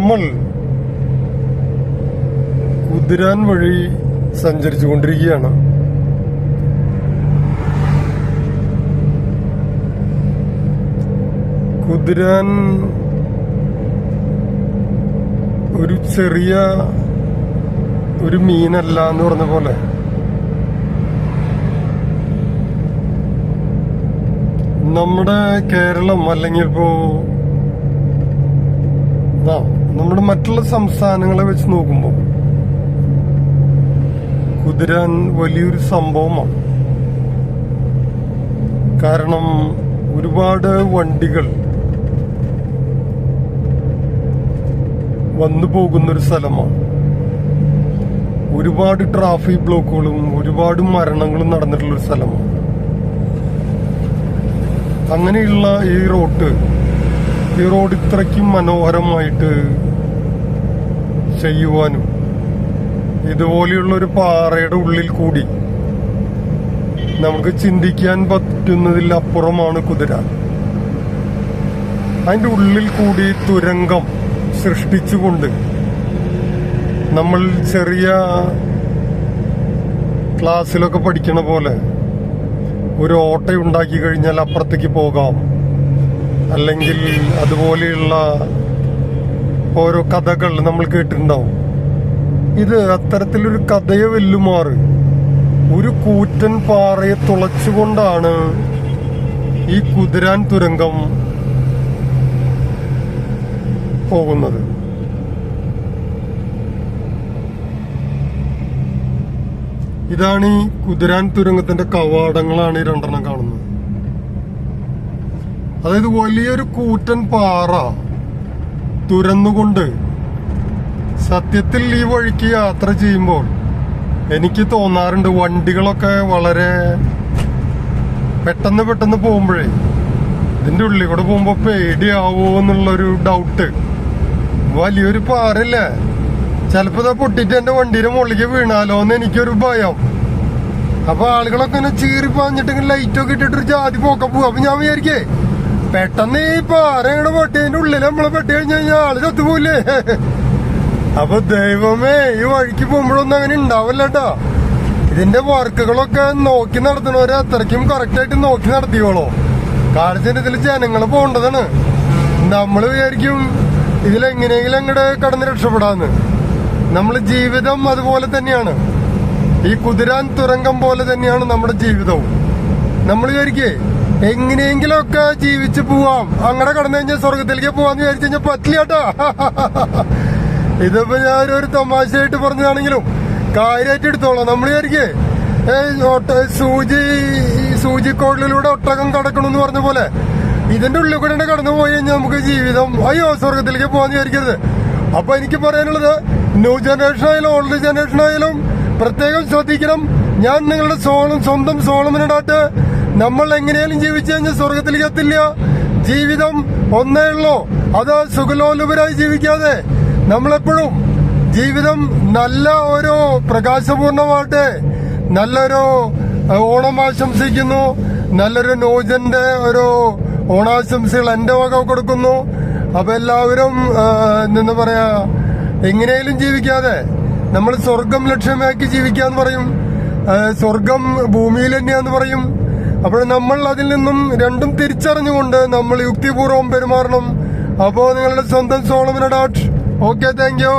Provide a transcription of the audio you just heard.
നമ്മൾ കുതിരാൻ വഴി സഞ്ചരിച്ചു കൊണ്ടിരിക്കുകയാണ്. കുതിരാൻ ഒരു ചെറിയ ഒരു മീനല്ല എന്ന് പറഞ്ഞ പോലെ നമ്മുടെ കേരളം അല്ലെങ്കിൽ ഇപ്പോ നമ്മുടെ മറ്റുള്ള സംസ്ഥാനങ്ങളെ വെച്ച് നോക്കുമ്പോൾ കുതിരാൻ വലിയൊരു സംഭവമാണ്. കാരണം ഒരുപാട് വണ്ടികൾ വന്നു പോകുന്നൊരു സ്ഥലമാണ്. ഒരുപാട് ട്രാഫിക് ബ്ലോക്കുകളും ഒരുപാട് മരണങ്ങളും നടന്നിട്ടുള്ളൊരു സ്ഥലമാണ്. അങ്ങനെയുള്ള ഈ റോഡ് ഇത്രയ്ക്കും മനോഹരമായിട്ട് ചെയ്യുവാനും ഇതുപോലെയുള്ള ഒരു പാറയുടെ ഉള്ളിൽ കൂടി നമുക്ക് ചിന്തിക്കാൻ പറ്റുന്നതിൽ അപ്പുറമാണ് കുതിരാൻ. അതിന്റെ ഉള്ളിൽ കൂടി തുരങ്കം സൃഷ്ടിച്ചുകൊണ്ട് നമ്മൾ ചെറിയ ക്ലാസ്സിലൊക്കെ പഠിക്കണ പോലെ ഒരു ഓട്ടയുണ്ടാക്കി കഴിഞ്ഞാൽ അപ്പുറത്തേക്ക് പോകാം, അല്ലെങ്കിൽ അതുപോലെയുള്ള ഓരോ കഥകൾ നമ്മൾ കേട്ടിട്ടുണ്ടാവും. ഇത് അത്തരത്തിലൊരു കഥയെ വെല്ലുമാറ് ഒരു കൂറ്റൻ പാറയെ തുളച്ചുകൊണ്ടാണ് ഈ കുതിരാൻ തുരങ്കം പോകുന്നത്. ഇതാണ് ഈ കുതിരാൻ തുരങ്കത്തിന്റെ കവാടങ്ങളാണ് ഈ രണ്ടെണ്ണം കാണുന്നത്. അതായത് വലിയൊരു കൂറ്റൻ പാറ തുരന്നുകൊണ്ട് സത്യത്തിൽ ഈ വഴിക്ക് യാത്ര ചെയ്യുമ്പോൾ എനിക്ക് തോന്നാറുണ്ട് വണ്ടികളൊക്കെ വളരെ പെട്ടെന്ന് പോകുമ്പോഴേ ഇതിന്റെ ഉള്ളിൽ കൂടെ പോകുമ്പോ പേടിയാവോ എന്നുള്ളൊരു ഡൗട്ട്. വലിയൊരു പാറല്ലേ, ചിലപ്പോ ഇതാ പൊട്ടിട്ട് എന്റെ വണ്ടിയുടെ മുകളിലേക്ക് വീണാലോ എന്ന് എനിക്കൊരു ഭയം. അപ്പൊ ആളുകളൊക്കെ ഇങ്ങനെ ചീറി പാഞ്ഞിട്ട് ലൈറ്റൊക്കെ ഇട്ടിട്ടൊരു ജാതി പോക്കാൻ പോവും. അപ്പൊ ഞാൻ വിചാരിക്കേ പെട്ടെന്ന് ഈ പാറ ഇങ്ങനെ പൊട്ടിയതിന്റെ ഉള്ളിൽ നമ്മളെ പെട്ടി കഴിഞ്ഞു കഴിഞ്ഞാൽ ആള് ചത്തുപോയില്ലേ. അപ്പൊ ദൈവമേ, ഈ വഴിക്ക് പോകുമ്പോഴൊന്നും അങ്ങനെ ഉണ്ടാവില്ലട്ടോ. ഇതിന്റെ വർക്കുകളൊക്കെ നോക്കി നടത്തണവരെ അത്രയ്ക്കും കറക്റ്റായിട്ട് നോക്കി നടത്തിയോളോ. കാരണം ഇതിൽ ജനങ്ങള് പോകേണ്ടതാണ്. നമ്മള് വിചാരിക്കും ഇതിലെങ്ങനെയെങ്കിലും അങ്ങോട്ട് കടന്ന് രക്ഷപ്പെടാന്ന്. നമ്മളെ ജീവിതം അതുപോലെ തന്നെയാണ്. ഈ കുതിരാൻ തുരങ്കം പോലെ തന്നെയാണ് നമ്മുടെ ജീവിതവും. നമ്മൾ വിചാരിക്കേ എങ്ങനെയെങ്കിലും ഒക്കെ ജീവിച്ചു പോവാം, അങ്ങനെ കടന്നു കഴിഞ്ഞാൽ സ്വർഗത്തിലേക്ക് പോവാന്ന് വിചാരിച്ചു കഴിഞ്ഞാൽ പറ്റില്ല കേട്ടോ. ഇതിപ്പോ ഞാനൊരു തമാശയായിട്ട് പറഞ്ഞതാണെങ്കിലും കാര്യമായിട്ട് എടുത്തോളാം. നമ്മൾ വിചാരിക്കേ സൂചിക്കോളിലൂടെ ഒട്ടകം കടക്കണമെന്ന് പറഞ്ഞ പോലെ ഇതിന്റെ ഉള്ളിൽ കൂടെ കടന്നു പോയി കഴിഞ്ഞാൽ നമുക്ക് ജീവിതം അയ്യോ സ്വർഗത്തിലേക്ക് പോവാന്ന് വിചാരിക്കരുത്. അപ്പൊ എനിക്ക് പറയാനുള്ളത്, ന്യൂ ജനറേഷൻ ആയാലും ഓൾഡ് ജനറേഷൻ ആയാലും പ്രത്യേകം ശ്രദ്ധിക്കണം. ഞാൻ നിങ്ങളുടെ സ്വന്തം സോളമനായിട്ട് നമ്മൾ എങ്ങനെയാലും ജീവിച്ചു കഴിഞ്ഞാൽ സ്വർഗത്തിലേക്ക് എത്തില്ല. ജീവിതം ഒന്നേ ഉള്ളൂ, അത് സുഖലോലുപരായി ജീവിക്കാതെ നമ്മളെപ്പോഴും ജീവിതം നല്ല ഒരു പ്രകാശപൂർണമാവട്ടെ. നല്ലൊരു ഓണം ആശംസിക്കുന്നു. നല്ലൊരു ന്യൂജന്റെ ഒരു ഓണാശംസകൾ എന്റെ വക കൊടുക്കുന്നു. അപ്പൊ എല്ലാവരും എന്താ പറയാ, എങ്ങനെയും ജീവിക്കാതെ നമ്മൾ സ്വർഗം ലക്ഷ്യമാക്കി ജീവിക്കാന്ന് പറയും. സ്വർഗം ഭൂമിയിൽ തന്നെയാന്ന് പറയും. അപ്പോൾ നമ്മൾ അതിൽ നിന്നും രണ്ടും തിരിച്ചറിഞ്ഞുകൊണ്ട് നമ്മൾ യുക്തിപൂർവ്വം പെരുമാറണം. അപ്പോ നിങ്ങളുടെ സ്വന്തം Solomon dot. Okay, thank you.